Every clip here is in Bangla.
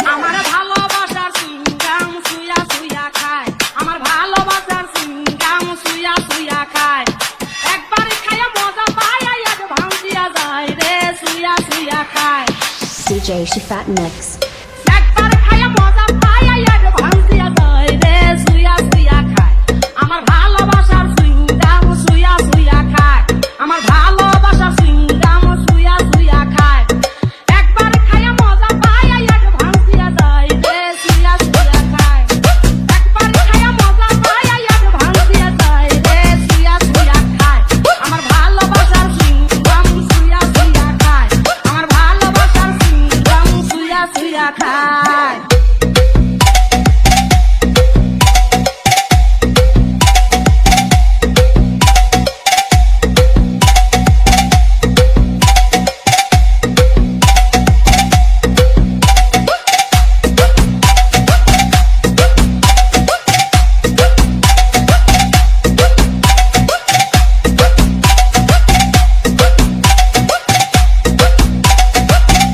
আমার ভালোবাসার সিঙ্গাম সুইয়া সুইয়া খায়, আমার ভালোবাসার সিঙ্গাম সুইয়া সুইয়া খায়। একবার খাইয়া মজা পায় আর ভাঙিয়া যায় রে সুইয়া সুইয়া খায়। DJ Shifat Mix. একবার খাইয়া মজা পায় আর ভাঙিয়া যায় রে সুইয়া সুইয়া খায়। আমার ভালোবাসার সিঙ্গাম সুইয়া সুইয়া খায়, আমার ভালোবাসার সিঙ্গাম সুইয়া সুইয়া খায়। একবার খাইয়া মজা পায় আর ভাঙিয়া যায় রে সুইয়া সুইয়া খায়। একবার খাইয়া মজা পায় আর ভাঙিয়া যায় রে সুইয়া সুইয়া খায়। আমার ভালোবাসার সিঙ্গাম সুইয়া সুইয়া খায়, আমার ভালোবাসার সিঙ্গাম সুইয়া সুইয়া খায়।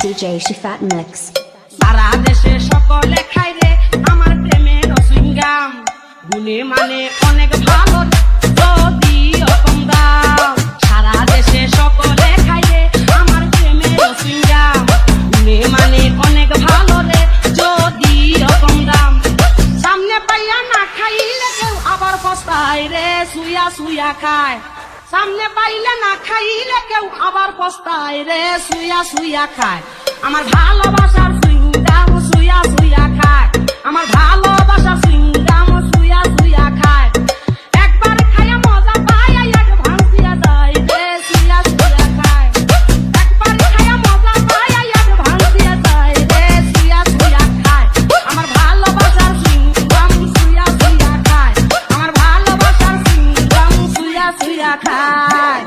DJ Shifat Mix. সারা দেশে সকলে খায় রে আমার প্রেমের সিঙ্গাম, গুণে মানে অনেক ভালো যদি কম দাম। সারা দেশে সকলে খায় রে আমার প্রেমের সিঙ্গাম, গুণে মানে অনেক ভালো রে যদি কম দাম। সামনে পাইয়া না খাইলে কেউ আবার পস্তায় রে সুইয়া সুইয়া খায়। সামনে পাইলে না খাইলে কেউ আবার পস্তায় রে সুইয়া সুইয়া খায়। আমার ভালোবাসার সিঙ্গাম সুইয়া সুইয়া খায়, আমার ভালোবাসার সিঙ্গাম সুইয়া সুইয়া খায়। একবার খাইয়া মজা পায় আর ভাঙিয়া যায় রে সুইয়া সুইয়া খায়। একবার খাইয়া মজা পায় আর ভাঙিয়া যায় রে সুইয়া সুইয়া খায়। আমার ভালোবাসার সিঙ্গাম সুইয়া সুইয়া খায়, আমার ভালোবাসার সিঙ্গাম সুইয়া সুইয়া খায়।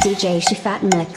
DJ Shifat Mix.